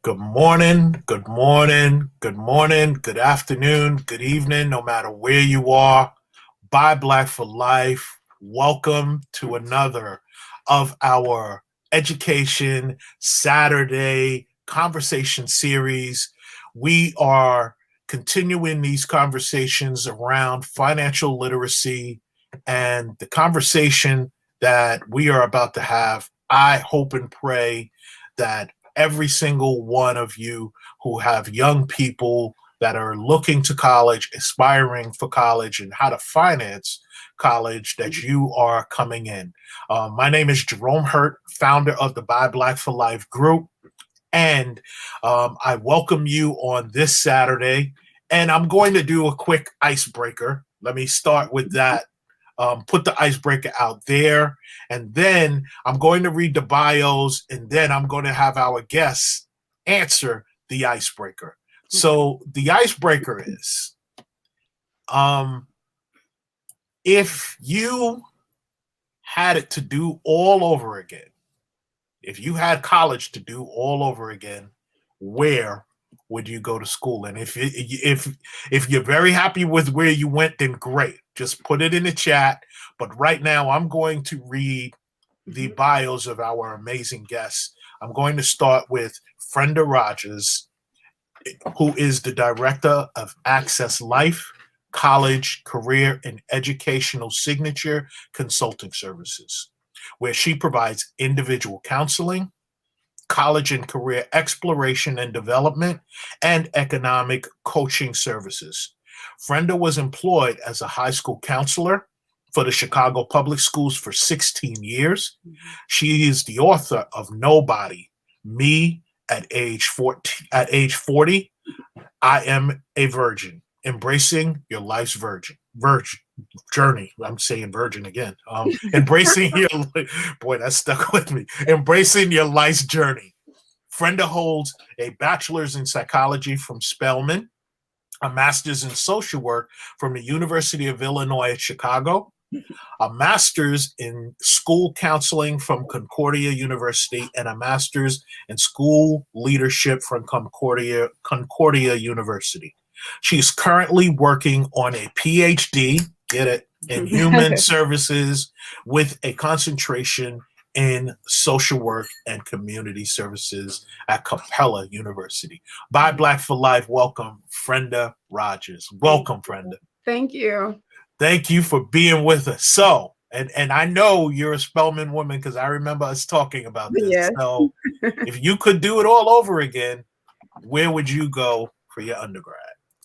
Good morning, good morning, good morning, good afternoon, good evening, no matter where you are. Buy Black for Life. Welcome to another of our Education Saturday conversation series. We are continuing these conversations around financial literacy, and the conversation that we are about to have, I hope and pray that every single one of you who have young people that are looking to college, aspiring for college, and how to finance college, that you are coming in. My name is Jerome Hurt, founder of the Buy Black for Life group, and I welcome you on this Saturday. And I'm going to do a quick icebreaker. Let me start with that. Put the icebreaker out there, and then I'm going to read the bios, and then I'm going to have our guests answer the icebreaker. So the icebreaker is, if you had it to do all over again, if you had college to do all over again, where would you go to school? And if you're very happy with where you went, then great. Just put it in the chat. But right now, I'm going to read the bios of our amazing guests. I'm going to start with Frenda Rogers, who is the director of Access Life, College, Career, and Educational Signature Consulting Services, where she provides individual counseling, college and career exploration and development, and economic coaching services. Frenda was employed as a high school counselor for the Chicago Public Schools for 16 years. She is the author of Nobody, Me at age 40, I Am a Virgin, Embracing Your Life's Virgin Journey. I'm saying virgin again. Embracing your, boy, that stuck with me. Embracing Your Life's Journey. Frenda holds a bachelor's in psychology from Spelman, a master's in social work from the University of Illinois at Chicago, a master's in school counseling from Concordia University, and a master's in school leadership from Concordia University. She's currently working on a PhD, get it, in human services with a concentration in social work and community services at Capella University. Buy Black for Life, welcome, Frenda Rogers. Welcome, Frenda. Thank you. Thank you for being with us. So, and I know you're a Spelman woman because I remember us talking about this. Yes. So if you could do it all over again, where would you go for your undergrad?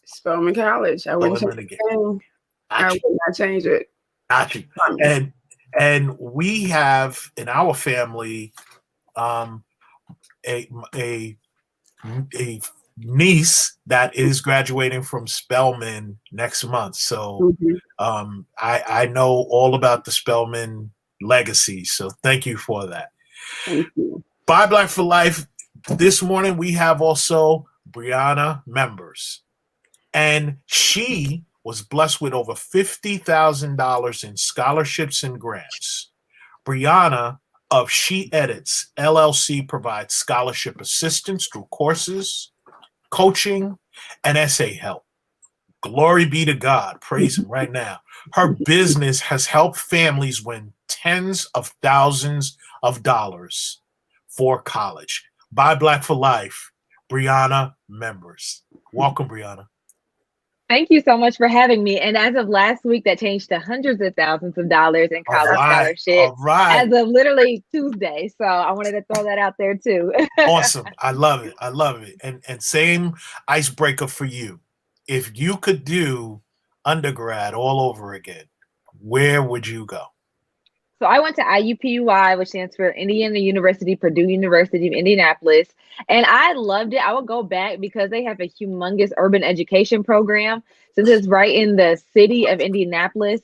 Spelman College. I wouldn't change it. I would not change it. Gotcha. And we have in our family a niece that is graduating from Spelman next month. So I know all about the Spelman legacy. So thank you for that. Thank you. Buy Black for Life. This morning we have also Brianna Members, and she was blessed with over $50,000 in scholarships and grants. Brianna of She Edits LLC provides scholarship assistance through courses, coaching, and essay help. Glory be to God. Praise him right now. Her business has helped families win tens of thousands of dollars for college. Buy Black for Life, Brianna Members. Welcome, Brianna. Thank you so much for having me. And as of last week, that changed to hundreds of thousands of dollars in college scholarships as of literally Tuesday. So I wanted to throw that out there too. Awesome. I love it. I love it. And same icebreaker for you. If you could do undergrad all over again, where would you go? So I went to IUPUI, which stands for Indiana University, Purdue University of Indianapolis. And I loved it. I would go back because they have a humongous urban education program. Since it's right in the city of Indianapolis,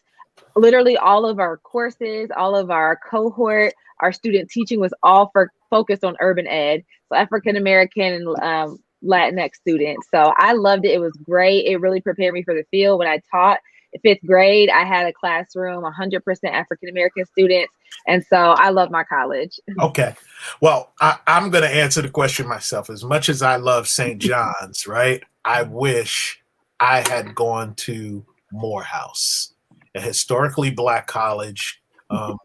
literally all of our courses, all of our cohort, our student teaching was all focused on urban ed. So African-American and Latinx students. So I loved it. It was great. It really prepared me for the field when I taught. fifth grade, I had a classroom 100% African American students, and so I love my college. Okay. Well, I'm going to answer the question myself. As much as I love St. John's, right? I wish I had gone to Morehouse, a historically Black college.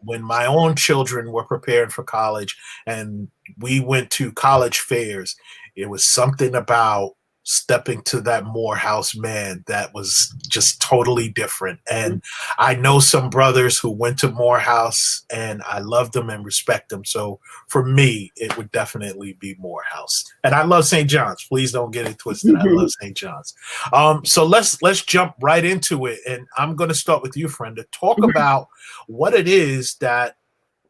When my own children were preparing for college and we went to college fairs, it was something about stepping to that Morehouse man that was just totally different. And I know some brothers who went to Morehouse, and I love them and respect them. So for me, it would definitely be Morehouse. And I love St. John's. Please don't get it twisted. I love St. John's. So let's jump right into it. And I'm going to start with you, Frenda. Talk about what it is that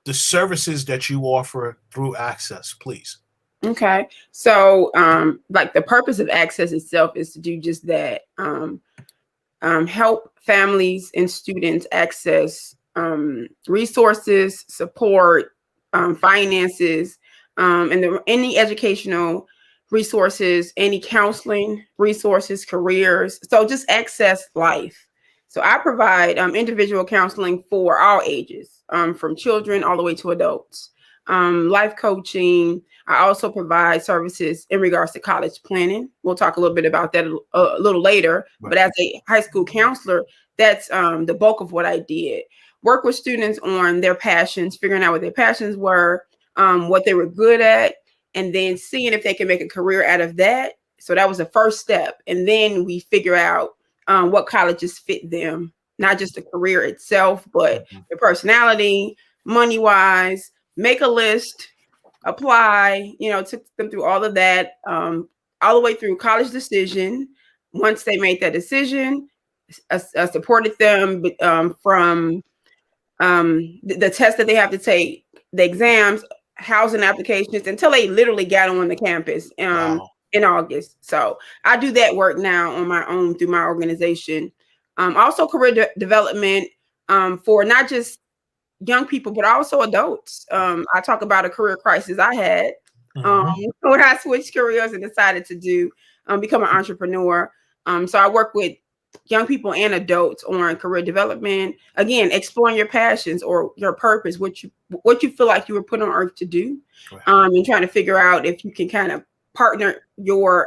the services that you offer through Access, please. Okay. So, like the purpose of Access itself is to do just that. Help families and students access resources, support, finances, and any educational resources, any counseling resources, careers. So just access life. So I provide individual counseling for all ages, from children all the way to adults. Life coaching. I also provide services in regards to college planning. We'll talk a little bit about that a little later. Right. But as a high school counselor, that's the bulk of what I did. Work with students on their passions, figuring out what their passions were, what they were good at, and then seeing if they can make a career out of that. So that was the first step. And then we figure out what colleges fit them, not just the career itself, but their personality, money-wise. Make a list, apply, took them through all of that, all the way through college decision. Once they made that decision, I supported them from the test that they have to take, the exams, housing applications, until they literally got on the campus in August. So I do that work now on my own through my organization. Also career development for not just young people, but also adults. I talk about a career crisis I had when I switched careers and decided to become an entrepreneur. So I work with young people and adults on career development. Again, exploring your passions or your purpose, what you feel like you were put on earth to do, and trying to figure out if you can kind of partner your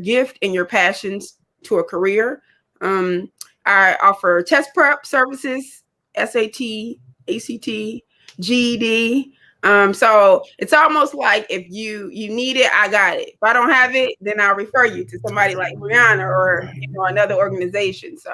gift and your passions to a career. I offer test prep services, SAT, ACT, GED. So it's almost like if you need it, I got it. If I don't have it, then I'll refer you to somebody like Brianna or another organization. So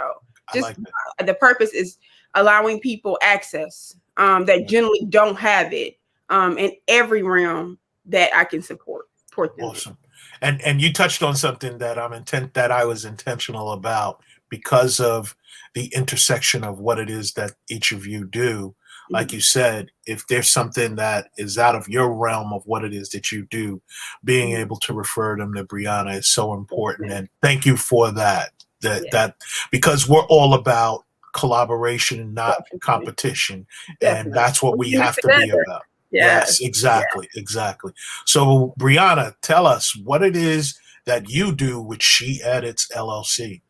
just the purpose is allowing people access that generally don't have it in every realm that I can support them. Awesome. And you touched on something that I was intentional about because of the intersection of what it is that each of you do. Like you said, if there's something that is out of your realm of what it is that you do, being able to refer them to Brianna is so important. And thank you for that. That because we're all about collaboration, not competition. And that's what we have to be about. Yes, exactly. So Brianna, tell us what it is that you do with She Edits LLC.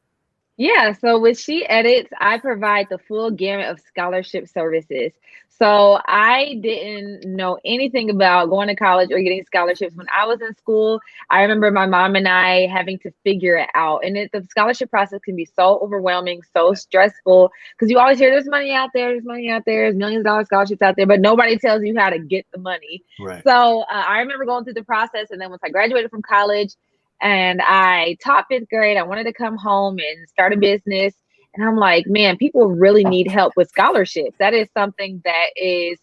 Yeah, so with She Edits, I provide the full gamut of scholarship services. So I didn't know anything about going to college or getting scholarships when I was in school. I remember my mom and I having to figure it out. And the scholarship process can be so overwhelming, so stressful, because you always hear there's money out there, there's millions of dollars scholarships out there, but nobody tells you how to get the money. Right. So I remember going through the process. And then once I graduated from college, and I taught fifth grade, I wanted to come home and start a business. And I'm like, man, people really need help with scholarships. That is something that is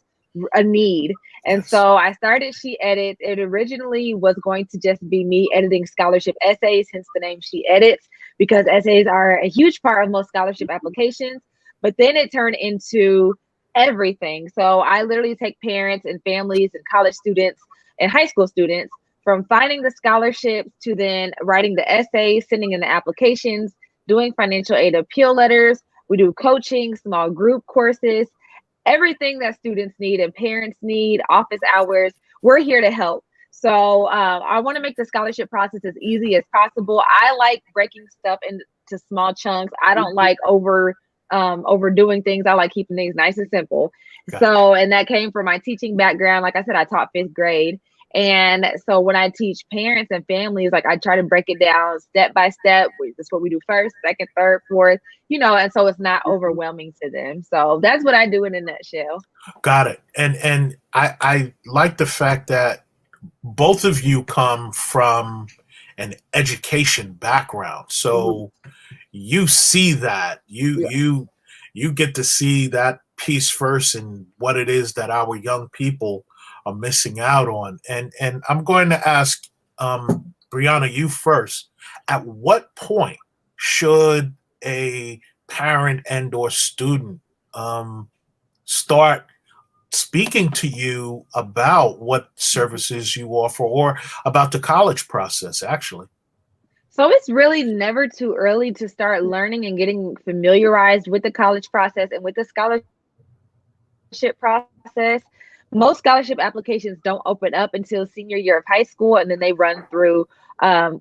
a need. And so I started She Edits. It originally was going to just be me editing scholarship essays, hence the name She Edits, because essays are a huge part of most scholarship applications. But then it turned into everything. So I literally take parents and families and college students and high school students, from finding the scholarships to then writing the essays, sending in the applications, doing financial aid appeal letters. We do coaching, small group courses, everything that students need and parents need, office hours. We're here to help. So I want to make the scholarship process as easy as possible. I like breaking stuff to small chunks. I don't like overdoing things. I like keeping things nice and simple. So, and that came from my teaching background. Like I said, I taught 5th grade. And so when I teach parents and families, like I try to break it down step by step. This is what we do first, second, third, fourth, and so it's not overwhelming to them. So that's what I do in a nutshell. Got it. And I like the fact that both of you come from an education background. So you see that. You get to see that piece first and what it is that our young people are missing out on. And I'm going to ask Brianna, you first. At what point should a parent and or student start speaking to you about what services you offer or about the college process, actually? So it's really never too early to start learning and getting familiarized with the college process and with the scholarship process. Most scholarship applications don't open up until senior year of high school, and then they run through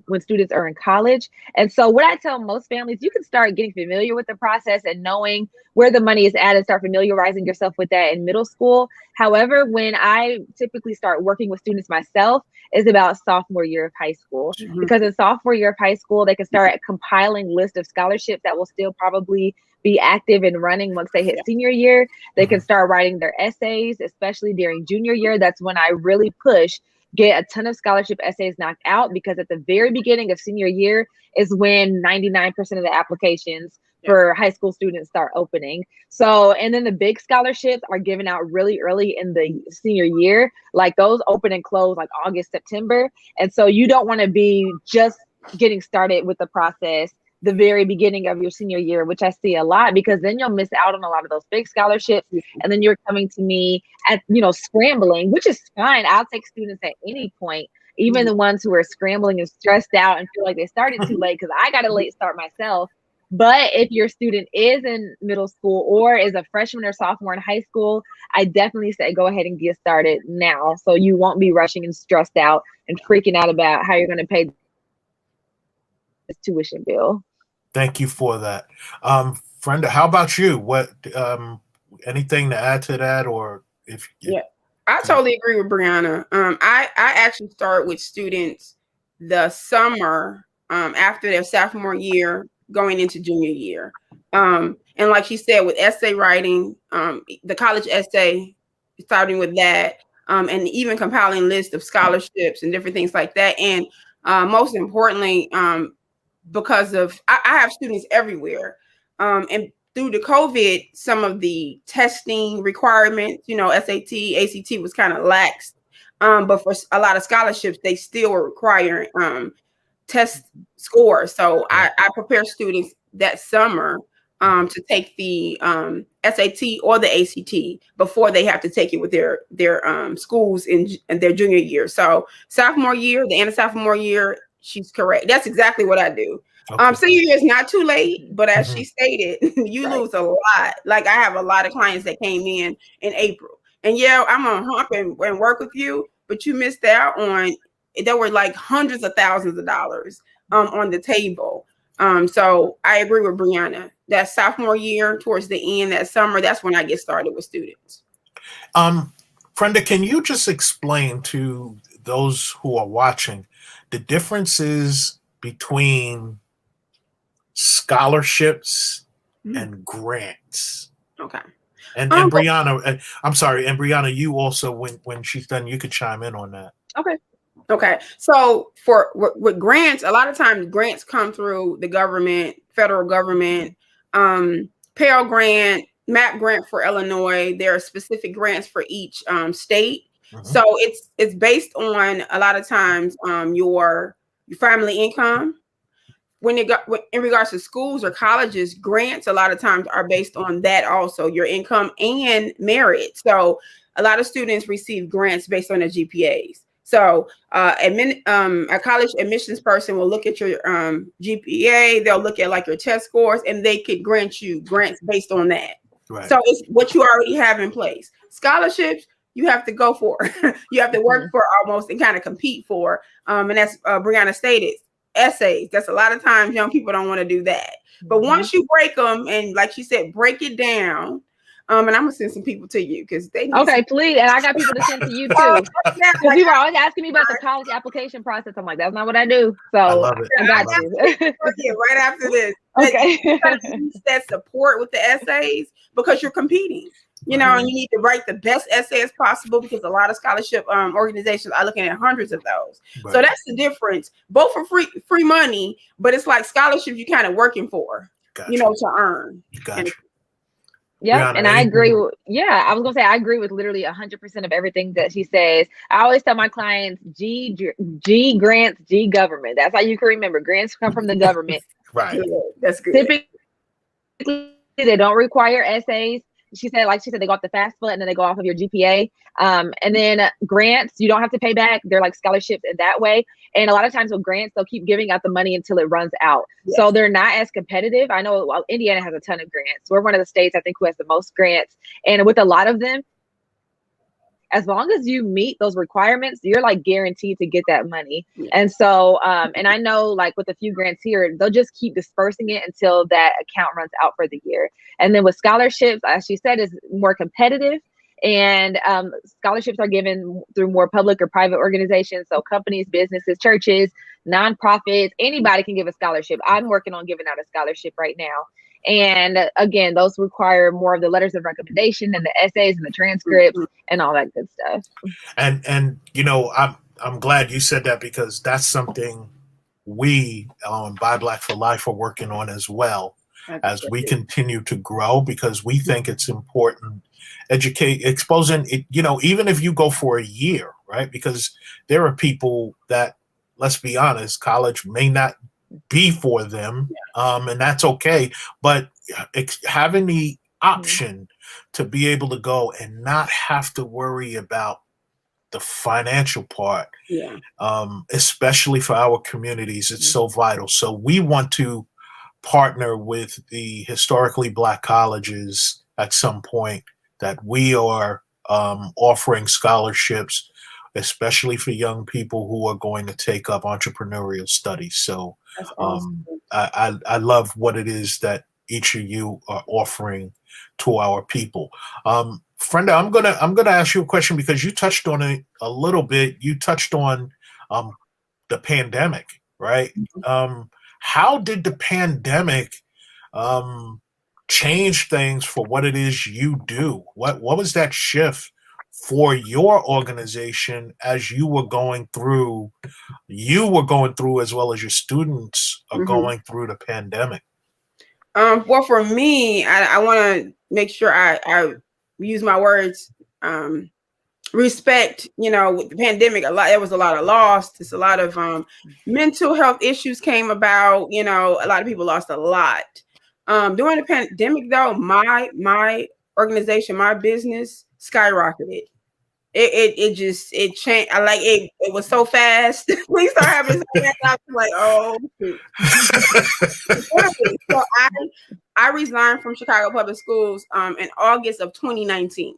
when students are in college. And so what I tell most families, you can start getting familiar with the process and knowing where the money is at and start familiarizing yourself with that in middle school. However, when I typically start working with students myself is about sophomore year of high school, because in sophomore year of high school, they can start compiling list of scholarships that will still probably be active and running once they hit senior year. They can start writing their essays, especially during junior year. That's when I really push, get a ton of scholarship essays knocked out, because at the very beginning of senior year is when 99% of the applications for high school students start opening. So, and then the big scholarships are given out really early in the senior year. Like those open and close like August, September. And so you don't want to be just getting started with the process the very beginning of your senior year, which I see a lot, because then you'll miss out on a lot of those big scholarships. And then you're coming to me at, scrambling, which is fine. I'll take students at any point, even the ones who are scrambling and stressed out and feel like they started too late, because I got a late start myself. But if your student is in middle school or is a freshman or sophomore in high school, I definitely say go ahead and get started now, so you won't be rushing and stressed out and freaking out about how you're going to pay this tuition bill. Thank you for that. Brenda, how about you? What anything to add to that, or if I totally agree with Brianna. I actually start with students the summer after their sophomore year going into junior year. And like she said, with essay writing, the college essay, starting with that, and even compiling lists of scholarships and different things like that. And most importantly, because of I have students everywhere, and through the COVID, some of the testing requirements, SAT, ACT was kind of lax, but for a lot of scholarships, they still were requiring test scores. So I prepare students that summer to take the SAT or the ACT before they have to take it with their schools in their junior year. So sophomore year, the end of sophomore year, she's correct. That's exactly what I do. Okay. Senior year is not too late, but as she stated, you lose a lot. Like I have a lot of clients that came in April, and I'm gonna hump and work with you, but you missed out on. There were like hundreds of thousands of dollars on the table. So I agree with Brianna. That sophomore year, towards the end, that summer, that's when I get started with students. Brenda, can you just explain to those who are watching the differences between scholarships and grants? Okay. And Brianna, I'm sorry, and Brianna, you also, when she's done, you could chime in on that. Okay. So with grants, a lot of times grants come through the government, federal government, Pell Grant, MAP grant for Illinois. There are specific grants for each state. So it's based on a lot of times your family income. In regards to schools or colleges, grants a lot of times are based on that also, your income and merit. So a lot of students receive grants based on their GPAs. So a college admissions person will look at your GPA, they'll look at like your test scores, and they could grant you grants based on that. Right. So it's what you already have in place. Scholarships, you have to go for. You have to work for almost and kind of compete for. And that's Brianna stated. essays. That's a lot of times young people don't want to do that. But once you break them, and like she said, break it down. And I'm gonna send some people to you because they need Okay, please. And I got people to send to you too. Because people are always asking me about the college application process. I'm like, that's not what I do. So I love it. I got you. Right after this. Okay. That support with the essays because you're competing. You know, and you need to write the best essay as possible because a lot of scholarship organizations are looking at hundreds of those. Right. So that's the difference. Both for free money, but it's like scholarships you're kind of working for, you know, to earn. Gotcha. Yeah, and I agree. Yeah, I was gonna say I agree with literally 100% of everything that she says. I always tell my clients, G grants, G government. That's how you can remember. Grants come from the government. Right. That's good. Typically, they don't require essays. She said, they go off the FAFSA and then they go off of your GPA. And then grants, you don't have to pay back. They're like scholarships in that way. And a lot of times with grants, they'll keep giving out the money until it runs out. Yes. So they're not as competitive. I know Indiana has a ton of grants. We're one of the states, I think, who has the most grants. And with a lot of them, as long as you meet those requirements, you're like guaranteed to get that money. Yeah. And so, and I know like with a few grants here, they'll just keep dispersing it until that account runs out for the year. And then with scholarships, as she said, is more competitive. And scholarships are given through more public or private organizations. So companies, businesses, churches, nonprofits, anybody can give a scholarship. I'm working on giving out a scholarship right now. And again, those require more of the letters of recommendation and the essays and the transcripts and all that good stuff. And you know, I'm glad you said that because that's something we Buy Black for Life are working on as well as we continue to grow because we think it's important. Exposing it, you know, even if you go for a year, right? Because there are people that, let's be honest, college may not be for them, and that's okay. But having the option to be able to go and not have to worry about the financial part, especially for our communities, it's so vital. So we want to partner with the historically Black colleges at some point that we are offering scholarships, especially for young people who are going to take up entrepreneurial studies. So awesome. I love what it is that each of you are offering to our people. Frenda, I'm gonna ask you a question because you touched on it a little bit. You touched on the pandemic, right? How did the pandemic change things for what it is you do? What was that shift for your organization as you were going through as well as your students are going through the pandemic? Well, for me, I want to make sure I use my words. Respect, you know, with the pandemic, there was a lot of loss. There's a lot of mental health issues came about. You know, a lot of people lost a lot. During the pandemic, though, my organization, my business skyrocketed. It changed. I like it. It was so fast. We started having I'm like, oh. So I resigned from Chicago Public Schools in August of 2019.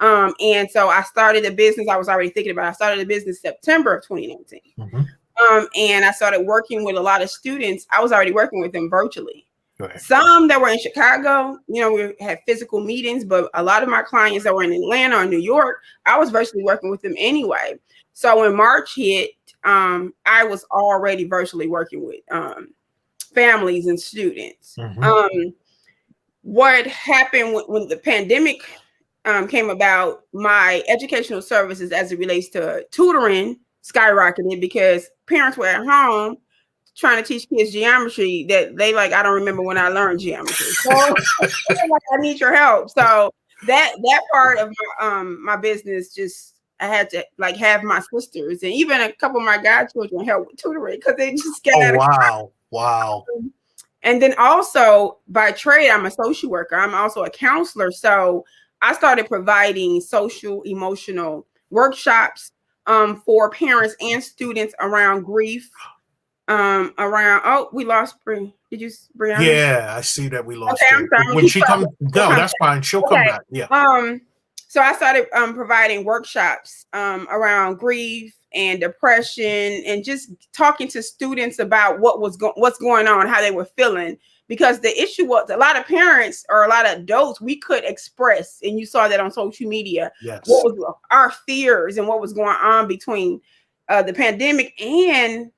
And so I started a business I was already thinking about. I started a business September of 2019. And I started working with a lot of students. I was already working with them virtually. Some that were in Chicago, you know, we had physical meetings, but a lot of my clients that were in Atlanta or New York, I was virtually working with them anyway. So when March hit, I was already virtually working with families and students. What happened when the pandemic came about, my educational services as it relates to tutoring skyrocketed because parents were at home trying to teach kids geometry that they like, I don't remember when I learned geometry. So like, I need your help. So that part of my business, just I had to like have my sisters and even a couple of my godchildren help with tutoring because they just got wow. And then also by trade, I'm a social worker. I'm also a counselor. So I started providing social emotional workshops for parents and students around grief. We lost Bree. Did you, Brianna? Yeah, I see that we lost her. I'm sorry. When she comes, no, that's fine. She'll come back. Yeah. So I started providing workshops around grief and depression, and just talking to students about what's going on, how they were feeling. Because the issue was a lot of parents or a lot of adults, we could express, and you saw that on social media, Yes. what was our fears and what was going on between the pandemic and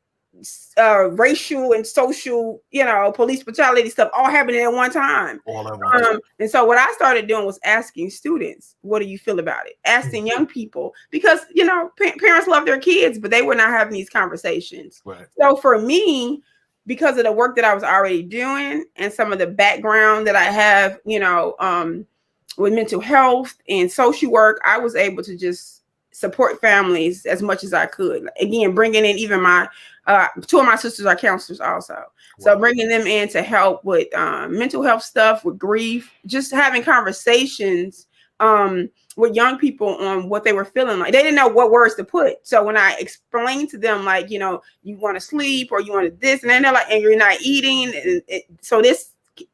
racial and social, police brutality stuff all happening at one time. All at once. And so what I started doing was asking students, what do you feel about it? Asking young people, because, parents love their kids, but they were not having these conversations. Right. So for me, because of the work that I was already doing and some of the background that I have, with mental health and social work, I was able to just support families as much as I could. Again, bringing in even my two of my sisters are counselors also. Wow. So bringing them in to help with mental health stuff, with grief, just having conversations with young people on what they were feeling like. They didn't know what words to put. So when I explained to them, like, you want to sleep or you want to this, and then they're like, and you're not eating. So this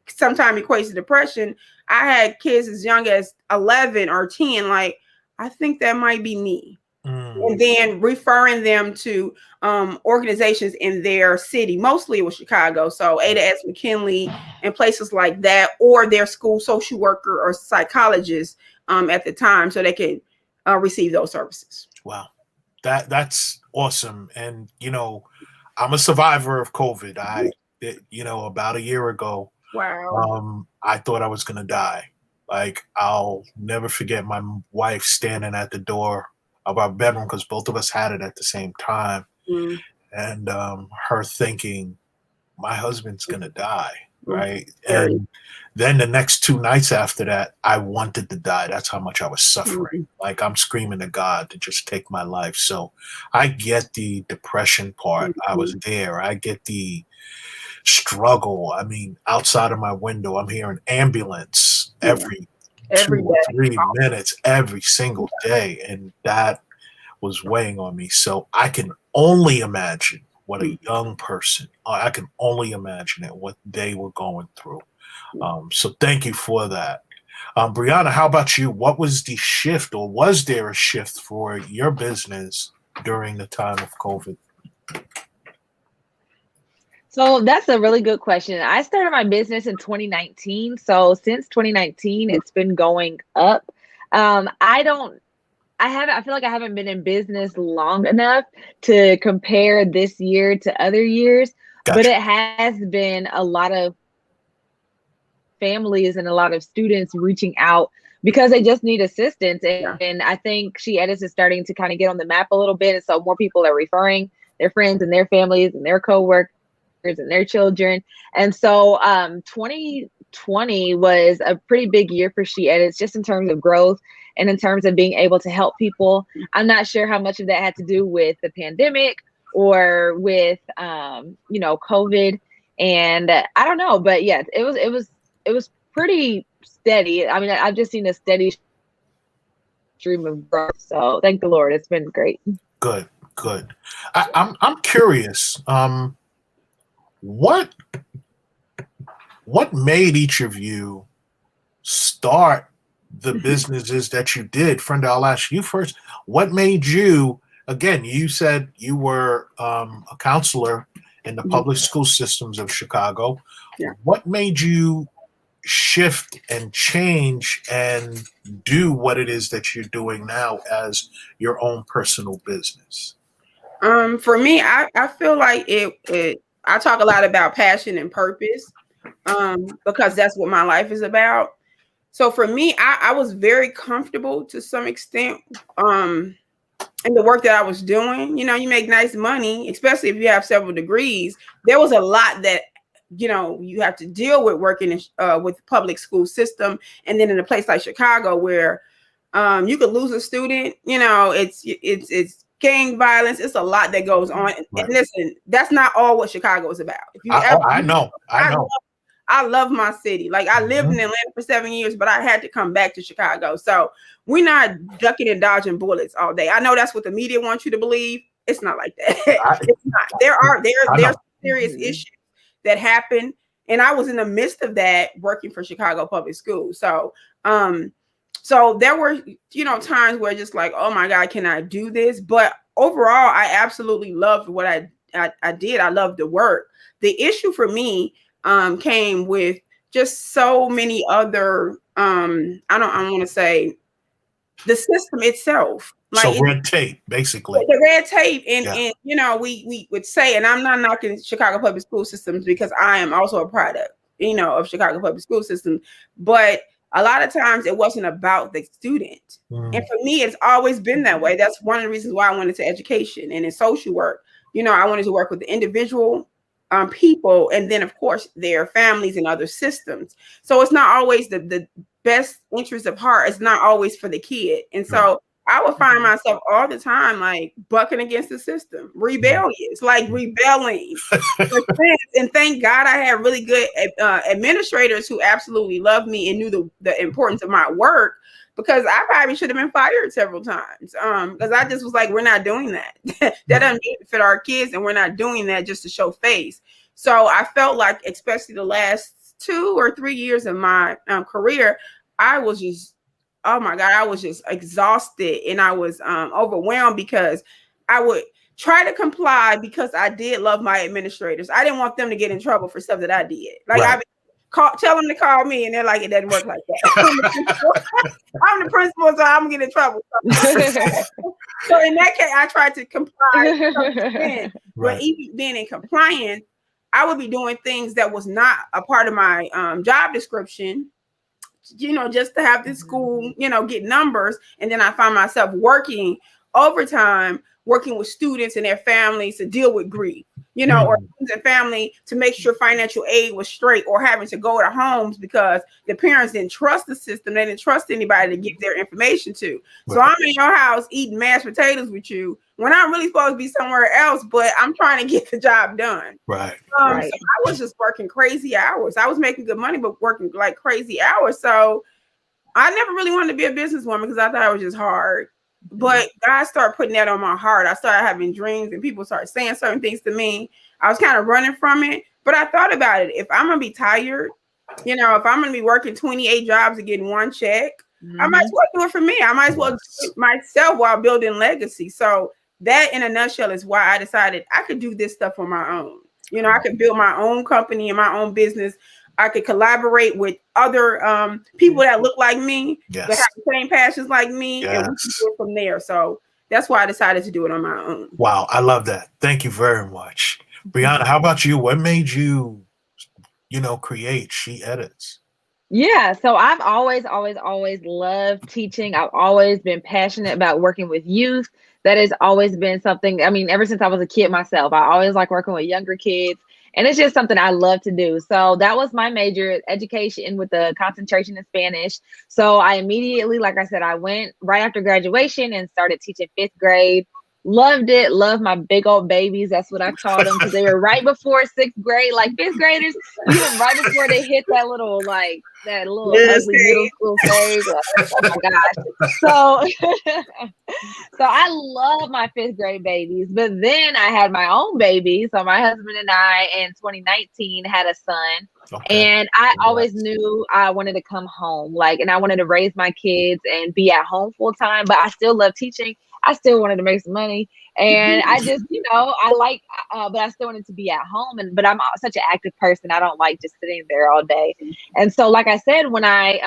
sometimes equates to depression. I had kids as young as 11 or 10, like, I think that might be me. And then referring them to organizations in their city. Mostly it was Chicago. So Ada S. McKinley and places like that, or their school social worker or psychologist at the time, so they could receive those services. Wow. That's awesome. And, I'm a survivor of COVID. About a year ago, wow. I thought I was going to die. Like, I'll never forget my wife standing at the door of our bedroom, because both of us had it at the same time. And her thinking, my husband's going to die. Right. And then the next 2 nights after that, I wanted to die. That's how much I was suffering. Like, I'm screaming to God to just take my life. So I get the depression part. I was there. I get the struggle. I mean, outside of my window, I'm hearing ambulance every 2 or 3 minutes, every single day. And that was weighing on me. So I can only imagine what a young person, I can only imagine it, what they were going through. So thank you for that. Brianna, how about you? What was the shift, or was there a shift for your business during the time of COVID? So that's a really good question. I started my business in 2019. So since 2019, it's been going up. I feel like I haven't been in business long enough to compare this year to other years, Gotcha. But it has been a lot of families and a lot of students reaching out because they just need assistance. And I think She Edits is starting to kind of get on the map a little bit. And so more people are referring their friends and their families and their coworkers and their children. And so 2020 was a pretty big year for She Edits, just in terms of growth and in terms of being able to help people. I'm not sure how much of that had to do with the pandemic or with COVID, and I don't know, but yeah, it was pretty steady. I mean, I've just seen a steady stream of growth, so thank the Lord, it's been great. Good. I'm curious. What made each of you start the businesses that you did? Friend, I'll ask you first. What made you, again, you said you were a counselor in the public school systems of Chicago. Yeah. What made you shift and change and do what it is that you're doing now as your own personal business? For me, I feel like I talk a lot about passion and purpose, because that's what my life is about. So for me, I was very comfortable to some extent in the work that I was doing. You make nice money, especially if you have several degrees. There was a lot that you have to deal with working with the public school system, and then in a place like Chicago where you could lose a student. It's gang violence. It's a lot that goes on. Right. And listen, that's not all what Chicago is about. If you I know. I love my city. Like, I lived in Atlanta for 7 years, but I had to come back to Chicago. So we're not ducking and dodging bullets all day. I know that's what the media wants you to believe. It's not like that. It's not. There are serious issues that happen, and I was in the midst of that working for Chicago Public Schools. So So there were, times where just like, oh my God, can I do this? But overall, I absolutely loved what I did. I loved the work. The issue for me came with just so many other I don't want to say the system itself. Like So red tape, basically. the red tape, and Yeah. we would say, and I'm not knocking Chicago public school systems because I am also a product, of Chicago public school system, but a lot of times it wasn't about the student. And for me, it's always been that way. That's one of the reasons why I went into education and in social work. I wanted to work with the individual people, and then of course their families and other systems. So it's not always the best interest of heart. It's not always for the kid. And so I would find myself all the time like bucking against the system, rebellious, like rebelling. And thank God I had really good administrators who absolutely loved me and knew the importance of my work, because I probably should have been fired several times. Because I just was like, we're not doing that. That doesn't fit our kids, and we're not doing that just to show face. So I felt like, especially the last 2 or 3 years of my career, I was just, oh my God, I was just exhausted, and I was overwhelmed because I would try to comply because I did love my administrators. I didn't want them to get in trouble for stuff that I did. Like I tell them to call me, and they're like, it doesn't work like that. I'm the principal, so I'm gonna get in trouble. So in that case, I tried to comply. But even being in compliance, I would be doing things that was not a part of my job description, just to have this school, get numbers. And then I find myself working overtime, working with students and their families to deal with grief, or students and family to make sure financial aid was straight, or having to go to homes because the parents didn't trust the system. They didn't trust anybody to give their information to. So I'm in your house eating mashed potatoes with you when I'm really supposed to be somewhere else, but I'm trying to get the job done. Right. So I was just working crazy hours. I was making good money, but working like crazy hours. So I never really wanted to be a businesswoman because I thought it was just hard. But God started putting that on my heart. I started having dreams, and people started saying certain things to me. I was kind of running from it, but I thought about it. If I'm going to be tired, if I'm going to be working 28 jobs and getting one check, I might as well do it for me. I might as well do it myself while building legacy. So that, in a nutshell, is why I decided I could do this stuff on my own. I could build my own company and my own business. I could collaborate with other people that look like me, that have the same passions like me, and we can do it from there. So that's why I decided to do it on my own. Wow, I love that. Thank you very much. Brianna, how about you? What made you, create She Edits? Yeah, so I've always loved teaching. I've always been passionate about working with youth. That has always been something, ever since I was a kid myself, I always like working with younger kids. And it's just something I love to do. So that was my major, education, with the concentration in Spanish. So I immediately, like I said, I went right after graduation and started teaching 5th grade. Loved it. Loved my big old babies. That's what I called them, because they were right before 6th grade. Like 5th graders, right before they hit that little ugly middle school phase. Like, oh my gosh. So I love my 5th grade babies. But then I had my own baby. So my husband and I in 2019 had a son. Okay. And I always knew I wanted to come home, and I wanted to raise my kids and be at home full time, but I still love teaching. I still wanted to make some money, and I just, but I still wanted to be at home. But I'm such an active person. I don't like just sitting there all day. And so, like I said, when I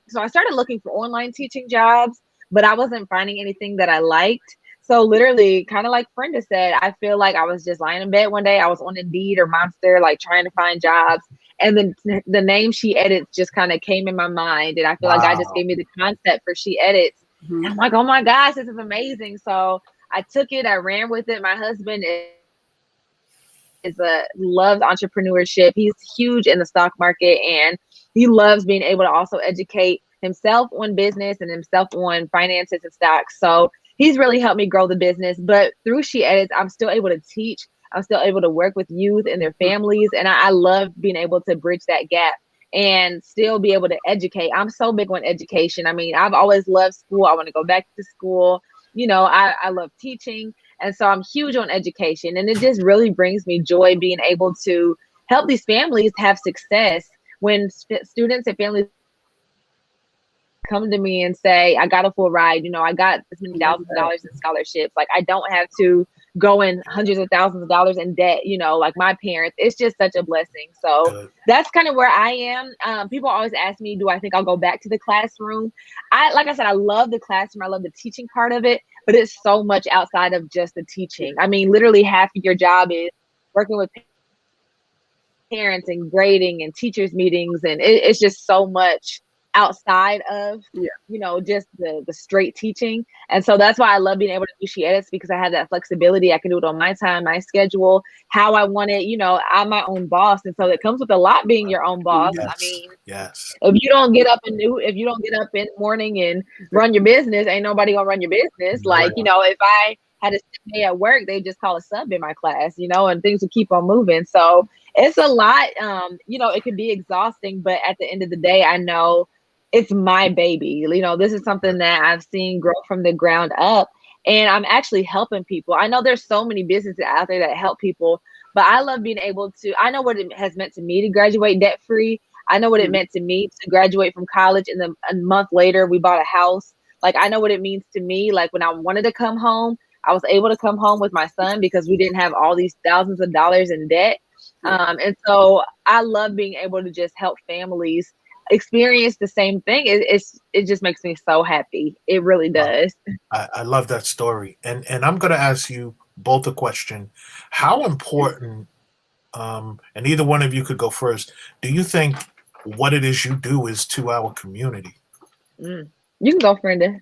started looking for online teaching jobs, but I wasn't finding anything that I liked. So literally, kind of like Brenda said, I feel like I was just lying in bed one day. I was on Indeed or Monster, trying to find jobs. And then the name She Edits just kind of came in my mind. And I feel like God just gave me the concept for She Edits. And I'm like, oh my gosh, this is amazing. So I took it, I ran with it. My husband loves entrepreneurship. He's huge in the stock market, and he loves being able to also educate himself on business and himself on finances and stocks. So he's really helped me grow the business. But through She Edits, I'm still able to teach. I'm still able to work with youth and their families. And I love being able to bridge that gap and still be able to educate. I'm so big on education. I've always loved school. I want to go back to school. I love teaching. And so I'm huge on education. And it just really brings me joy being able to help these families have success when students and families come to me and say, I got a full ride, I got this many thousands of dollars in scholarships. Like, I don't have to go in hundreds of thousands of dollars in debt, like my parents. It's just such a blessing. So that's kind of where I am. People always ask me, do I think I'll go back to the classroom? Like I said, I love the classroom. I love the teaching part of it, but it's so much outside of just the teaching. I mean, literally half of your job is working with parents and grading and teachers meetings, and it's just so much outside of just the straight teaching. And so that's why I love being able to do She Edits, because I have that flexibility. I can do it on my time, my schedule, how I want it. I'm my own boss, and so it comes with a lot being your own boss. I mean, if you don't get up in the morning and run your business, ain't nobody gonna run your business. Like, if I had a sick day at work, they just call a sub in my class, and things would keep on moving. So it's a lot. It can be exhausting, but at the end of the day, I know it's my baby. This is something that I've seen grow from the ground up, and I'm actually helping people. I know there's so many businesses out there that help people, but I love being able to, I know what it has meant to me to graduate debt free. I know what it meant to me to graduate from college, and then a month later we bought a house. Like, I know what it means to me. Like, when I wanted to come home, I was able to come home with my son because we didn't have all these thousands of dollars in debt. And so I love being able to just help families experience the same thing. It just makes me so happy. It really does. I love that story. And I'm going to ask you both a question. How important, and either one of you could go first, do you think what it is you do is to our community? You can go, Brenda.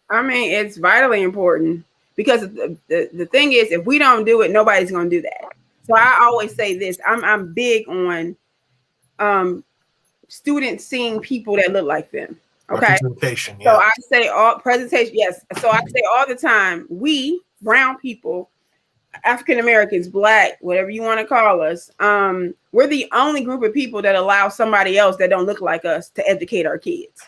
I mean, it's vitally important, because the thing is, if we don't do it, nobody's going to do that. So I always say this, I'm big on students seeing people that look like them. Okay. Representation, So I say presentation. Yes. So I say all the time, we brown people, African Americans, Black, whatever you want to call us, we're the only group of people that allow somebody else that don't look like us to educate our kids.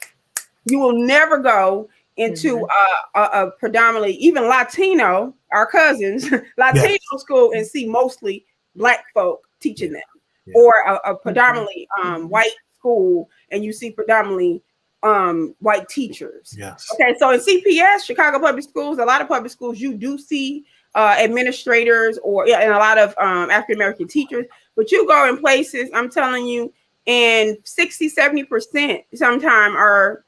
You will never go into a predominantly, even Latino, our cousins, Latino school, and see mostly Black folk teaching them, or a predominantly white school, and you see predominantly white teachers. Okay, so in CPS, Chicago Public Schools, a lot of public schools, you do see administrators and a lot of African American teachers, but you go in places, I'm telling you, and 60-70% sometimes are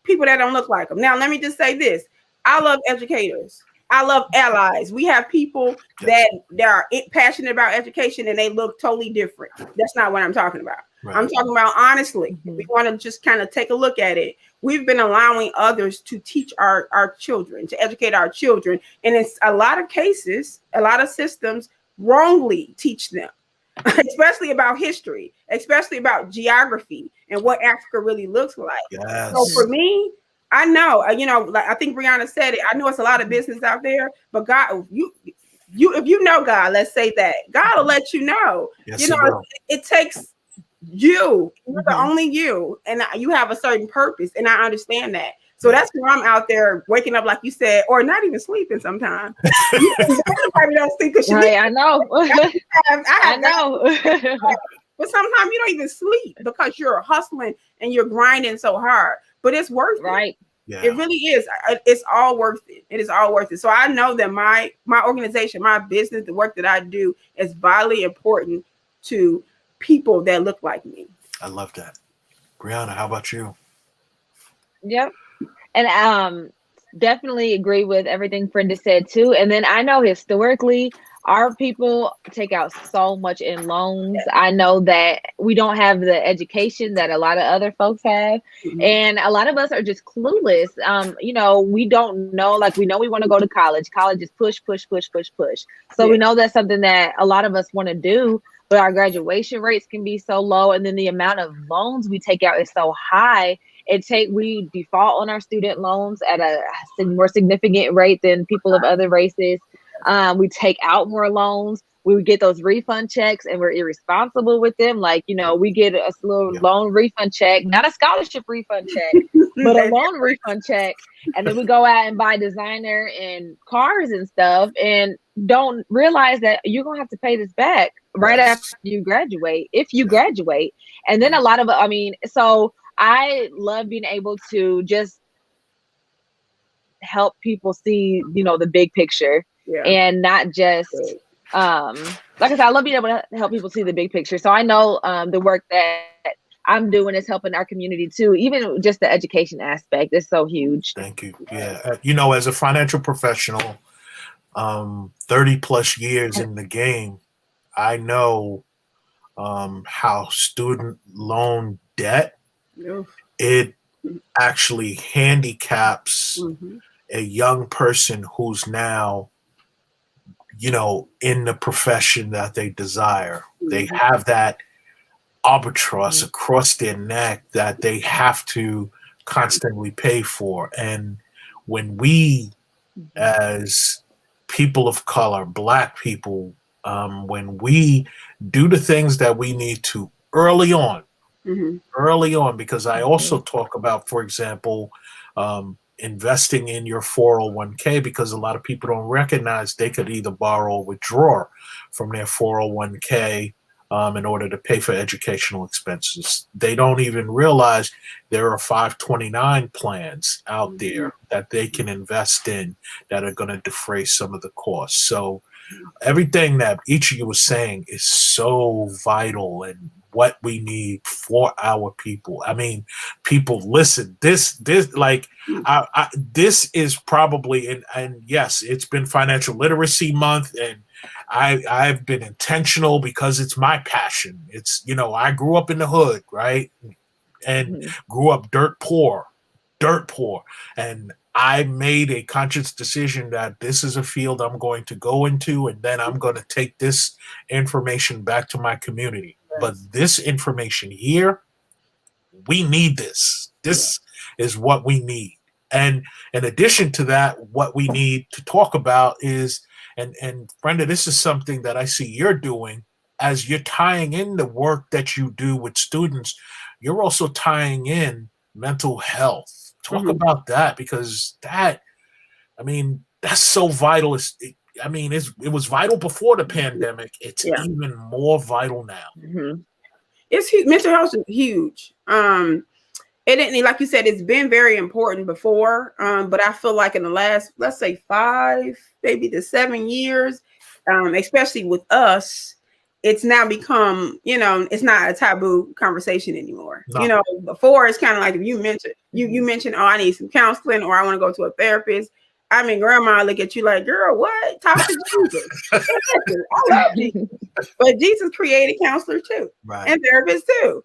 people that don't look like them. Now, let me just say this. I love educators. I love allies. We have people that are passionate about education, and they look totally different. That's not what I'm talking about. Right. I'm talking about, honestly, if we want to just kind of take a look at it, we've been allowing others to teach our children, to educate our children. And in a lot of cases, a lot of systems wrongly teach them, especially about history, especially about geography and what Africa really looks like. So for me, I know, like I think Brianna said it, I know it's a lot of business out there, but God, if you know God, let's say that, God will let you know. It takes you're the only you, and you have a certain purpose, and I understand that. So that's why I'm out there waking up, like you said, or not even sleeping sometimes. Everybody don't sleep because I know. I know. But sometimes you don't even sleep because you're hustling and you're grinding so hard. But it's worth it. Right. Yeah. It really is. It's all worth it. It is all worth it. So I know that my organization, my business, the work that I do is vitally important to people that look like me. I love that. Brianna, how about you? Yep. And definitely agree with everything Brenda said too. And then I know historically, our people take out so much in loans. I know that we don't have the education that a lot of other folks have. And a lot of us are just clueless. We don't know, like, we know we want to go to college. College is push. So we know that's something that a lot of us want to do, but our graduation rates can be so low. And then the amount of loans we take out is so high. We default on our student loans at a more significant rate than people of other races. We take out more loans. We would get those refund checks, and we're irresponsible with them. Like, we get a little loan refund check, not a scholarship refund check, but a loan refund check. And then we go out and buy designer and cars and stuff, and don't realize that you're going to have to pay this back right after you graduate, if you graduate. And then so I love being able to just help people see, the big picture, Yeah. and not just, like I said, I love being able to help people see the big picture. So I know the work that I'm doing is helping our community too. Even just the education aspect is so huge. Thank you. Yeah. As a financial professional, 30 plus years in the game, I know how student loan debt, Oof. it actually handicaps Mhm. a young person who's now, in the profession that they desire. They Mhm. have that albatross across their neck that they have to constantly pay for. And when we, as people of color, Black people, when we do the things that we need to Mhm. early on, because I also talk about, for example, investing in your 401k, because a lot of people don't recognize they could either borrow or withdraw from their 401k in order to pay for educational expenses. They don't even realize there are 529 plans out there that they can invest in that are going to defray some of the costs. So everything that each of you was saying is so vital and what we need for our people. I mean, people, listen, this like this is probably, and yes, it's been Financial Literacy Month, and I've been intentional because it's my passion. It's, I grew up in the hood, right? And grew up dirt poor. And I made a conscious decision that this is a field I'm going to go into, and then I'm going to take this information back to my community. But this information here, we need this. This is what we need. And in addition to that, what we need to talk about is, and Brenda, this is something that I see you're doing as you're tying in the work that you do with students. You're also tying in mental health. Talk about that, because that, I mean, that's so vital. It was vital before the pandemic. It's even more vital now. It's huge. Mental health is huge. It didn't, like you said, it's been very important before. But I feel like in the last, let's say 5, maybe to 7 years, especially with us, it's now become, it's not a taboo conversation anymore. No. Before it's kind of like if you mentioned you mentioned, oh, I need some counseling or I want to go to a therapist. I mean, grandma look at you like, girl, what? Talk to Jesus. Listen, I love Jesus. But Jesus created counselors too, and therapists too.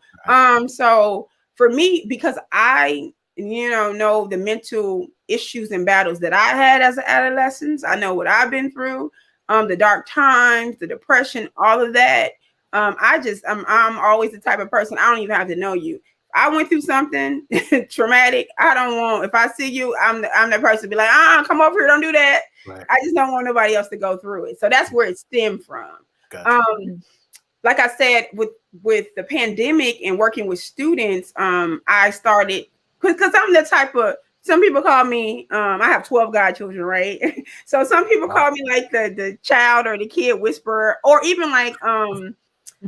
So for me, because I, know the mental issues and battles that I had as an adolescent, I know what I've been through, the dark times, the depression, all of that. I'm always the type of person, I don't even have to know you. I went through something traumatic. I don't want, if I see you, I'm that person to be like, come over here, don't do that. Right. I just don't want nobody else to go through it. So that's where it stemmed from. Gotcha. Like I said, with the pandemic and working with students, I started, because I'm the type of, some people call me, I have 12 godchildren, right? So some people call me like the child or the kid whisperer, or even like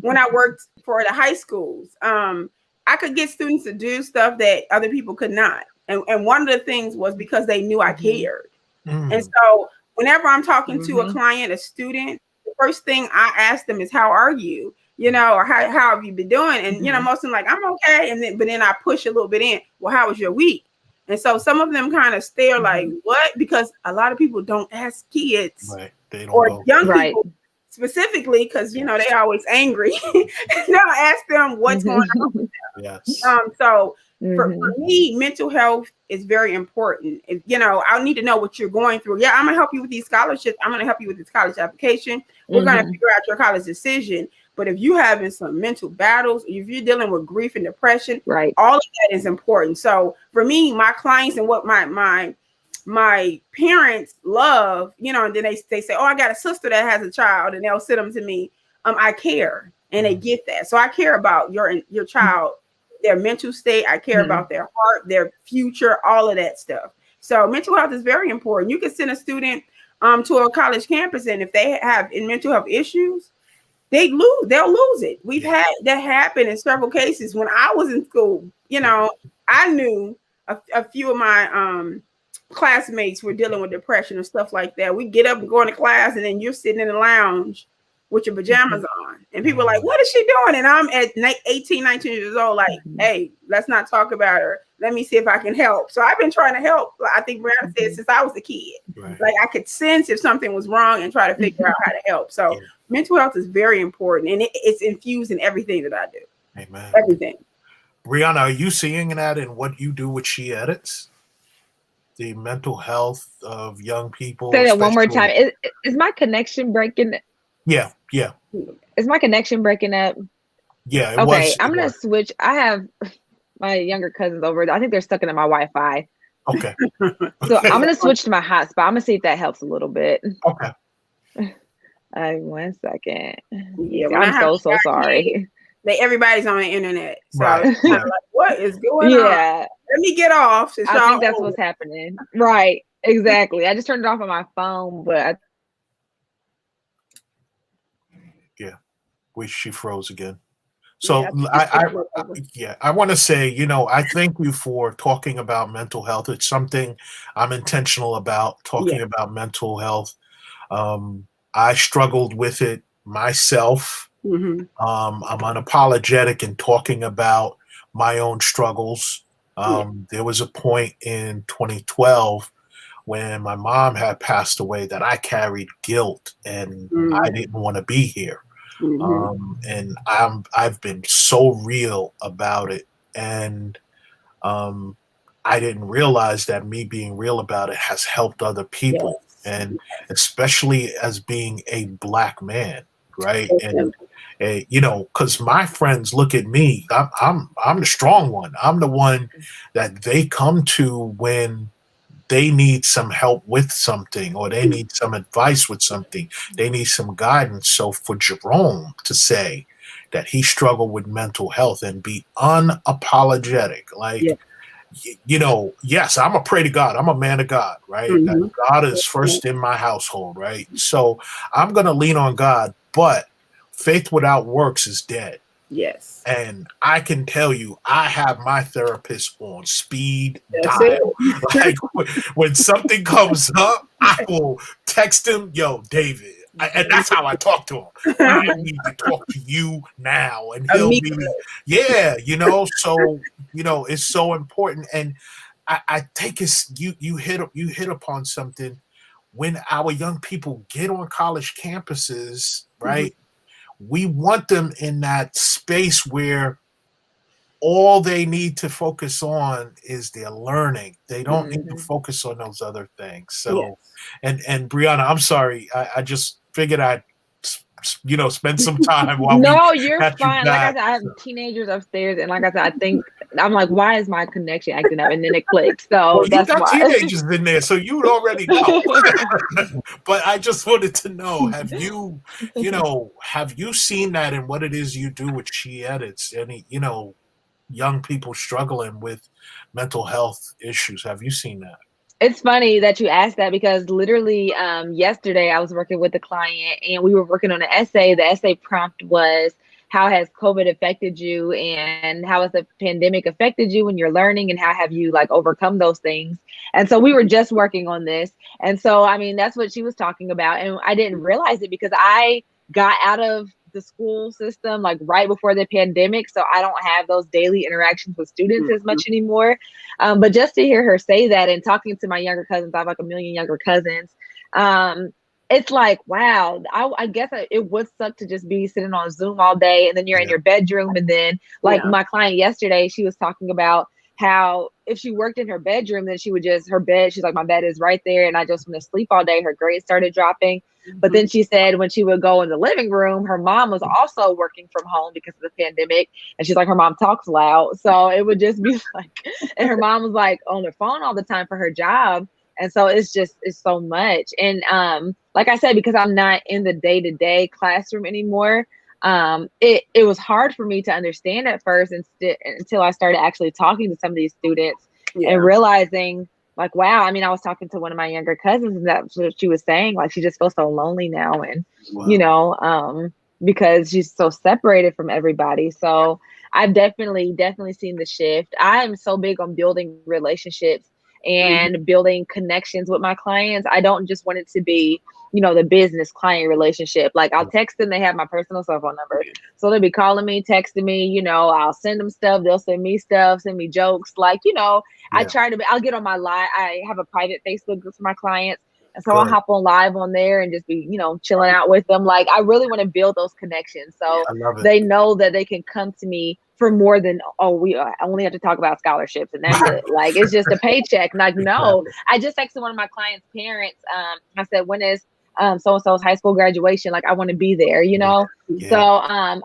when I worked for the high schools, I could get students to do stuff that other people could not. And one of the things was because they knew I cared. And so whenever I'm talking to a client, a student, the first thing I ask them is, how are you? Or how have you been doing? And, most of them like, I'm okay. But then I push a little bit in, well, how was your week? And so some of them kind of stare like, what? Because a lot of people don't ask kids They don't or go. young people specifically, because, they always angry. They'll ask them what's going on with them. Yes. So for me, mental health is very important. I need to know what you're going through. Yeah, I'm gonna help you with these scholarships. I'm gonna help you with this college application. We're gonna figure out your college decision. But if you're having some mental battles, if you're dealing with grief and depression, all of that is important. So for me, my clients and what my parents love, and then they say, oh, I got a sister that has a child, and they'll send them to me. I care, and they get that. So I care about your child, their mental state. I care about their heart, their future, all of that stuff. So mental health is very important. You can send a student to a college campus, and if they have mental health issues, they'll lose it. We've had that happen in several cases. When I was in school, you know, I knew a few of my classmates were dealing with depression and stuff like that. We get up and go into class, and then you're sitting in the lounge with your pajamas on, and people are like, what is she doing? And I'm at 18, 19 years old, like, hey, let's not talk about her. Let me see if I can help. So I've been trying to help. I think Brianna said since I was a kid, like I could sense if something was wrong and try to figure out how to help. So mental health is very important, and it's infused in everything that I do. Amen. Everything. Brianna, are you seeing that in what you do with She Edits? The mental health of young people. Say that one more time. Is my connection breaking? Yeah. Is my connection breaking up? Yeah. Okay, I'm gonna switch. I have my younger cousins over. I think they're stuck in my Wi-Fi. Okay. So I'm gonna switch to my hotspot. I'm gonna see if that helps a little bit. Okay. 1 second. Yeah, I'm so sorry. Everybody's on the internet. So right. it's kind of like, what is going on? Let me get off. I think that's what's happening. Right. Exactly. I just turned it off on my phone, but she froze again. So I want to say, you know, I thank you for talking about mental health. It's something I'm intentional about, talking about mental health. I struggled with it myself. I'm unapologetic in talking about my own struggles. There was a point in 2012 when my mom had passed away that I carried guilt and I didn't want to be here. And I've been so real about it, and I didn't realize that me being real about it has helped other people, and especially as being a Black man, right? And you know, because my friends look at me, I'm the strong one. I'm the one that they come to when they need some help with something, or they need some advice with something. They need some guidance. So for Jerome to say that he struggled with mental health and be unapologetic, like, you know, yes, I'm a pray to God. I'm a man of God, right? That God is first in my household, right? So I'm going to lean on God, but faith without works is dead. Yes. And I can tell you, I have my therapist on speed dial. Like when something comes up, I will text him, yo, David. And that's how I talk to him. I need to talk to you now. And he'll be, you know, so, you know, it's so important. And I think it's, you hit upon something. When our young people get on college campuses, right? We want them in that space where all they need to focus on is their learning. They don't need to focus on those other things. So, and Brianna, I'm sorry. I just figured I'd, you know, spend some time while you're fine. Like I said, I have teenagers upstairs, and like I said, I think I'm like, why is my connection acting up? And then it clicks. So that's why. Teenagers in there, so you already know. But I just wanted to know: have you seen that in what it is you do with She Edits? Any, you know, young people struggling with mental health issues? Have you seen that? It's funny that you asked that, because literally yesterday I was working with a client and we were working on an essay. The essay prompt was, how has COVID affected you, and how has the pandemic affected you when you're learning, and how have you like overcome those things? And so we were just working on this. And so, I mean, that's what she was talking about. And I didn't realize it because I got out of the school system like right before the pandemic, so I don't have those daily interactions with students as much anymore. But just to hear her say that, and talking to my younger cousins, I have like a million younger cousins, it's like, wow, I guess it would suck to just be sitting on Zoom all day, and then you're in your bedroom, and then like my client yesterday, she was talking about how if she worked in her bedroom, then she would just, she's like, my bed is right there, and I just want to sleep all day. Her grades started dropping. But then she said when she would go in the living room, her mom was also working from home because of the pandemic. And she's like, her mom talks loud. So it would just be like, and her mom was like on the phone all the time for her job. And so it's so much. And like I said, because I'm not in the day-to-day classroom anymore, it was hard for me to understand at first until I started actually talking to some of these students and realizing, like, wow, I mean, I was talking to one of my younger cousins, and that's what she was saying. Like, she just feels so lonely now. And, you know, because she's so separated from everybody. So I've definitely seen the shift. I am so big on building relationships and building connections with my clients. I don't just want it to be, the business client relationship. Like, I'll text them, they have my personal cell phone number. So they'll be calling me, texting me, I'll send them stuff. They'll send me stuff, send me jokes. Like, I'll get on my live. I have a private Facebook group for my clients. And so I'll hop on live on there and just be, chilling out with them. Like, I really want to build those connections. So they know that they can come to me for more than, we only have to talk about scholarships and that's it. Like, it's just a paycheck. Like, no, I just texted one of my clients' parents. I said, when is so-and-so's high school graduation? Like, I want to be there, So I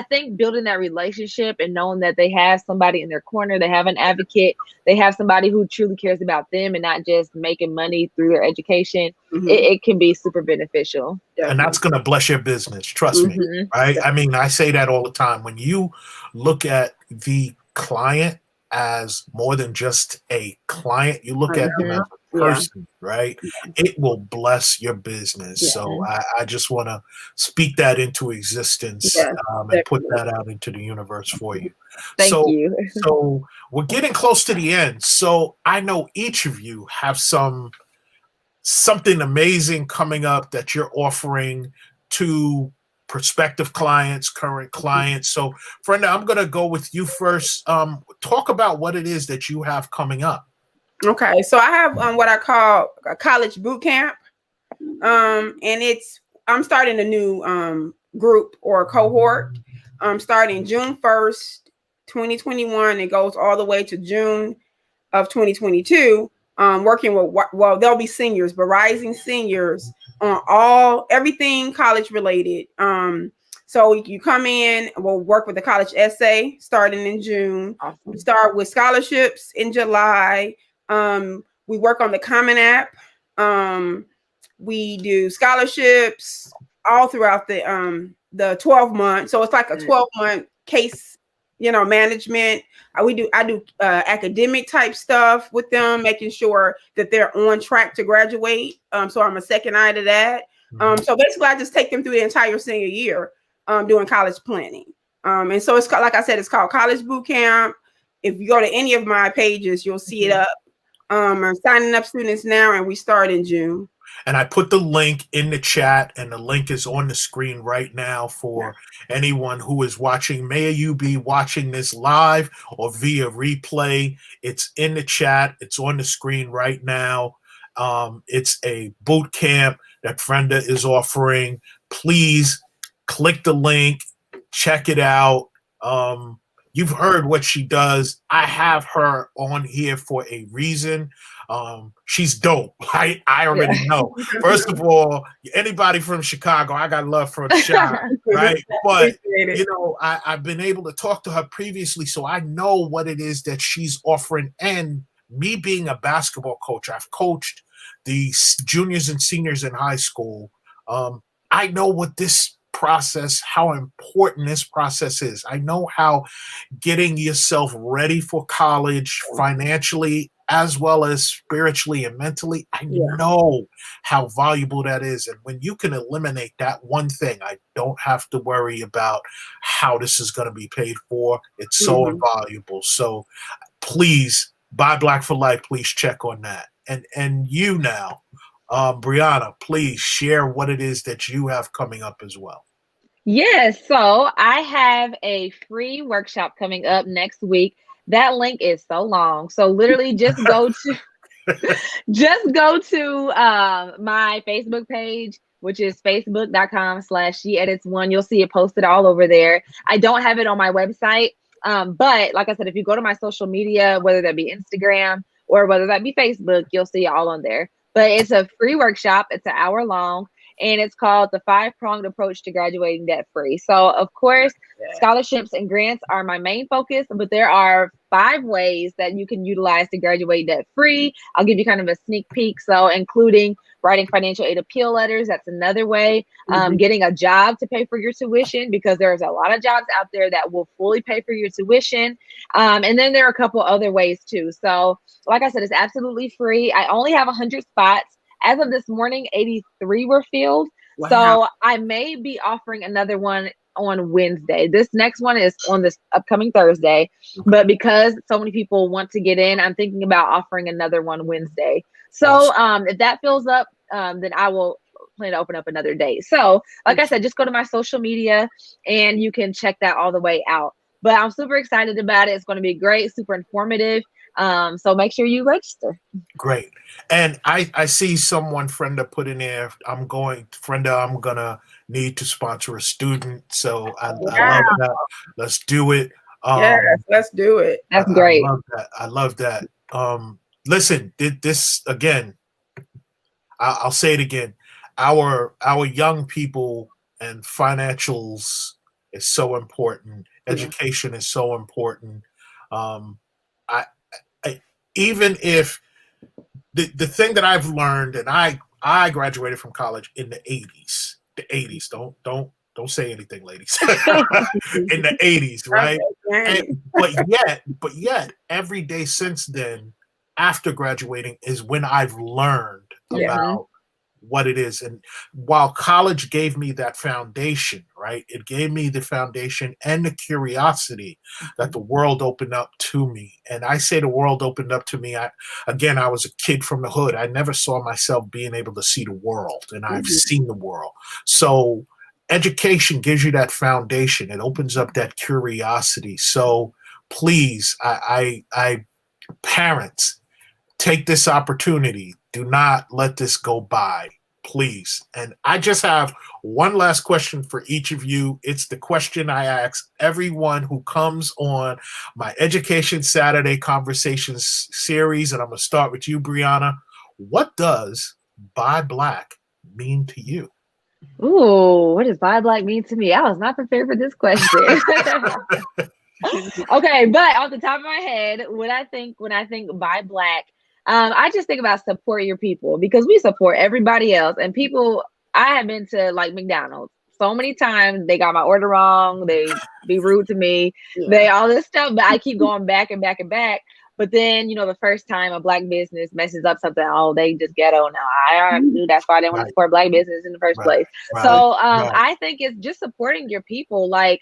think building that relationship and knowing that they have somebody in their corner, they have an advocate, they have somebody who truly cares about them and not just making money through their education, it can be super beneficial. And that's going to bless your business. Trust me. Right. I mean, I say that all the time. When you look at the client as more than just a client, you look at them as a person, right? It will bless your business. So I just want to speak that into existence and put that out into the universe for you. Thank you. So we're getting close to the end. So I know each of you have something amazing coming up that you're offering to prospective clients, current clients. So, Brenda, I'm going to go with you first. Talk about what it is that you have coming up. Okay, so I have what I call a college boot camp, and I'm starting a new group or cohort. Starting June 1st, 2021. It goes all the way to June of 2022. Working with, they'll be seniors, but rising seniors on everything college related. So you come in, we'll work with the college essay starting in June. Awesome. We start with scholarships in July. We work on the Common App. We do scholarships all throughout the 12 months. So it's like a 12-month case, management. I do academic type stuff with them, making sure that they're on track to graduate. So I'm a second eye to that. So basically, I just take them through the entire senior year doing college planning. And so it's like I said, it's called College Boot Camp. If you go to any of my pages, you'll see it up. I'm signing up students now, and we start in June. And I put the link in the chat, and the link is on the screen right now for anyone who is watching. May you be watching this live or via replay. It's in the chat. It's on the screen right now. It's a boot camp that Brenda is offering. Please click the link, check it out. You've heard what she does. I have her on here for a reason. She's dope. I already know. First of all, anybody from Chicago, I got love for the shot, right? But I've been able to talk to her previously, so I know what it is that she's offering. And me being a basketball coach, I've coached the juniors and seniors in high school. I know what this process, how important this process is. I know how getting yourself ready for college financially as well as spiritually and mentally, I know how valuable that is. And when you can eliminate that one thing, I don't have to worry about how this is going to be paid for. It's so invaluable. So please, Buy Black for Life, please check on that. And you now, Brianna, please share what it is that you have coming up as well. Yes, so I have a free workshop coming up next week. That link is so long. So literally just go to my Facebook page, which is facebook.com/sheedits1. You'll see it posted all over there. I don't have it on my website. But like I said, if you go to my social media, whether that be Instagram or whether that be Facebook, you'll see it all on there. But it's a free workshop. It's an hour long. And it's called the 5-Pronged Approach to Graduating Debt Free. So, of course, scholarships and grants are my main focus, but there are 5 ways that you can utilize to graduate debt free. I'll give you kind of a sneak peek. So, including writing financial aid appeal letters, that's another way. Getting a job to pay for your tuition, because there's a lot of jobs out there that will fully pay for your tuition. And then there are a couple other ways too. So, like I said, it's absolutely free. I only have 100 spots. As of this morning, 83 were filled. Wow. So I may be offering another one on Wednesday. This next one is on this upcoming Thursday, but because so many people want to get in, I'm thinking about offering another one Wednesday. So Awesome. if that fills up, then I will plan to open up another date. So like I said, just go to my social media and you can check that all the way out. But I'm super excited about it. It's going to be great, super informative. So make sure you register. Great. And I see someone, Frenda, put in there, Frenda, I'm gonna need to sponsor a student. So I Yeah. love that. Let's do it. Yes, Um, let's do it. That's I great. love that. I love that. Listen, this again, I'll say it again. Our young people and financials is so important. Yeah. Education is so important. Um, I, I even if the thing that I've learned, and I graduated from college in the 80s. The 80s. Don't say anything, ladies. In the 80s, right? And, Okay. but yet, every day since then, after graduating, is when I've learned Yeah. about what it is. And while college gave me that foundation, right? It gave me the foundation and the curiosity that the world opened up to me. And I say the world opened up to me. I was a kid from the hood. I never saw myself being able to see the world, and I've Mhm. seen the world. So education gives you that foundation. It opens up that curiosity. So please, I parents, take this opportunity. Do not let this go by, please. And I just have one last question for each of you. It's the question I ask everyone who comes on my Education Saturday Conversations series. And I'm going to start with you, Brianna. What does buy black mean to you? Ooh, what does buy black mean to me? I was not prepared for this question. Okay, but off the top of my head, when I think buy black, I just think about support your people because we support everybody else and people. I have been to like McDonald's so many times. They got my order wrong. They be rude to me. Yeah. They all this stuff, but I keep going back and back and back. But then, the first time a black business messes up something, oh, they just ghetto now. I knew that's why I didn't want to Right, support black business in the first right, place. right, So right. I think it's just supporting your people. Like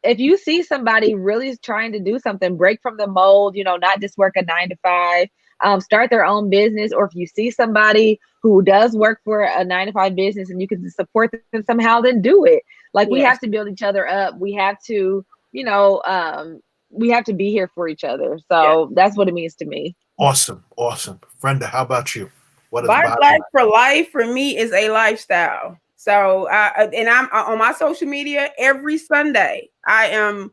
if you see somebody really trying to do something, break from the mold, not just work a 9 to 5, start their own business. Or if you see somebody who does work for a 9 to 5 business and you can support them somehow, then do it. Like we Yes. have to build each other up. You know, um, we have to be here for each other. Yes. So that's what it means to me. Awesome, awesome. Brenda, how about you? What is Buy buy Black black? for Life for me is a lifestyle. So, and I'm on my social media every Sunday. I am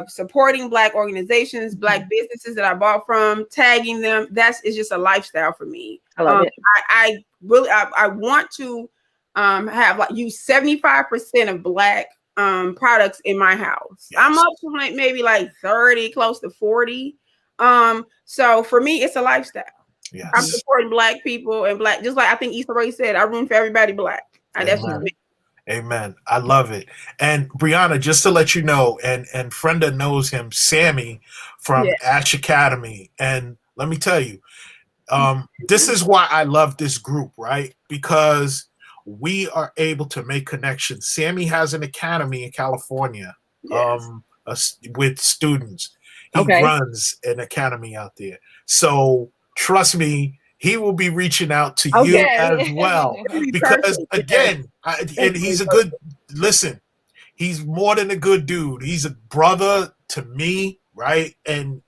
supporting Black organizations, Black businesses that I bought from, tagging them. Is just a lifestyle for me. I love it. I really I want to have like use 75% of Black products in my house. Yes. I'm up to like maybe like 30, close to 40. So for me, it's a lifestyle. I'm Yes. supporting Black people and Black, just like I think Issa Rae said, I room for everybody Black. That's just Amen. me. Amen. I love it. And Brianna, just to let you know, and Frenda knows him, Sammy from Yeah. Ash Academy. And let me tell you, this is why I love this group, right? Because we are able to make connections. Sammy has an academy in California, Yes. with students. He Okay. runs an academy out there. So trust me, he will be reaching out to you as Okay. well. It'll be Because perfect. Yes. again, and he's a good, listen, he's more than a good dude. He's a brother to me, right? And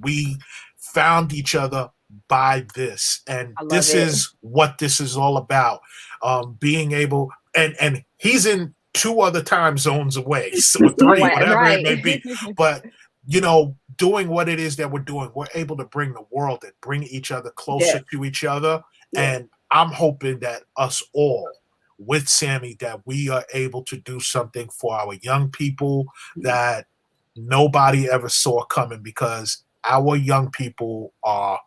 we found each other by this, and I love this it. is what this is all about. Being able, and he's in 2 other time zones away, so 3, Right, whatever it right. may be. But doing what it is that we're doing, we're able to bring the world and bring each other closer Yes. to each other. Yes. And I'm hoping that us all with Sammy, that we are able to do something for our young people that nobody ever saw coming, because our young people are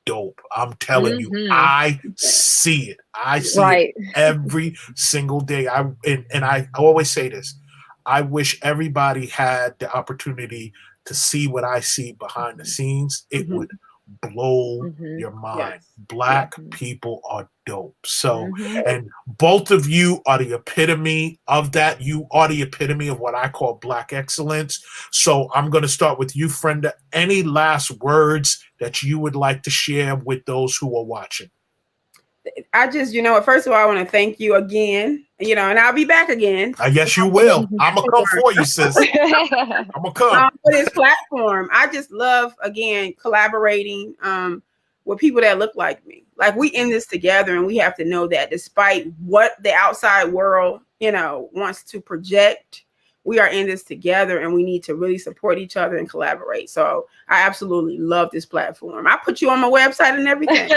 dope. I'm telling you, Hmm. I see it. I see it Right. every single day. And I always say this. I wish everybody had the opportunity to see what I see behind the scenes. It Mhm. would blow Mhm. your mind. Yes. Black Mhm. people are dope. So, Mhm. and both of you are the epitome of that. You are the epitome of what I call Black excellence. So I'm going to start with you, Frenda. Any last words that you would like to share with those who are watching? I just, first of all, I want to thank you again, and I'll be back again. Yes, you will. I'm going to come for you, sis. I'm going to come. For this platform. I just love, again, collaborating with people that look like me. Like, we in this together, and we have to know that despite what the outside world, wants to project, we are in this together, and we need to really support each other and collaborate. So I absolutely love this platform. I put you on my website and everything.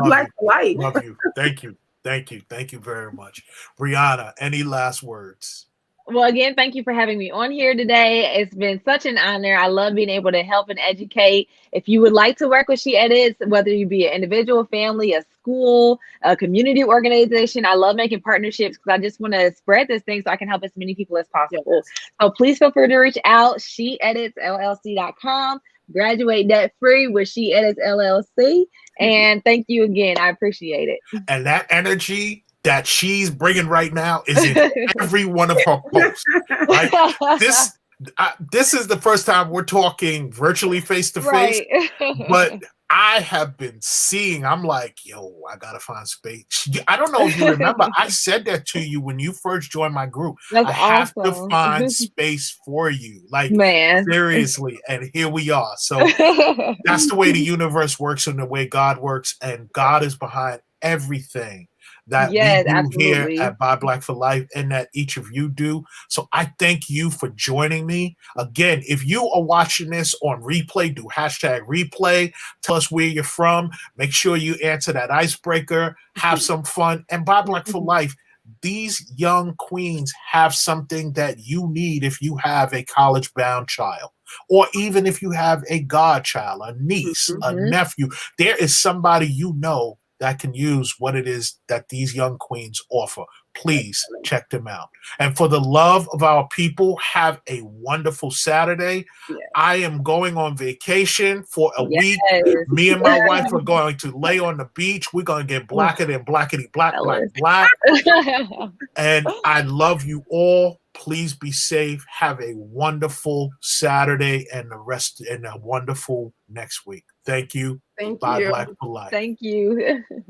Black for life. Love you. Thank you. Thank you. Thank you very much. Brianna, any last words? Well, again, thank you for having me on here today. It's been such an honor. I love being able to help and educate. If you would like to work with She Edits, whether you be an individual, family, a school, a community organization, I love making partnerships because I just want to spread this thing so I can help as many people as possible. Yes. So please feel free to reach out, sheeditsllc.com. Graduate debt free with She Edits LLC. And thank you again. I appreciate it. And that energy that she's bringing right now is in every one of her posts. Right? This is the first time we're talking virtually face to face, but I have been seeing, I'm like, yo, I gotta find space. I don't know if you remember, I said that to you when you first joined my group. That's I have to awesome. find space for you. Like, Man. seriously. And here we are. So that's the way the universe works and the way God works. And God is behind everything that Yes, we do here absolutely. at Buy Black for Life and that each of you do. So I thank you for joining me. Again, if you are watching this on replay, do hashtag replay. Tell us where you're from. Make sure you answer that icebreaker. Have some fun. And Buy Black for Life. These young queens have something that you need if you have a college-bound child, or even if you have a godchild, a niece, a nephew. There is somebody you know that can use what it is that these young queens offer. Please check them out. And for the love of our people, have a wonderful Saturday. Yes. I am going on vacation for a week. Me and my wife are going to lay on the beach. We're going to get blacker than blackety black, black, black. And I love you all. Please be safe. Have a wonderful Saturday and a wonderful next week. Thank you. Thank Bye, you. Black for Life. Thank you.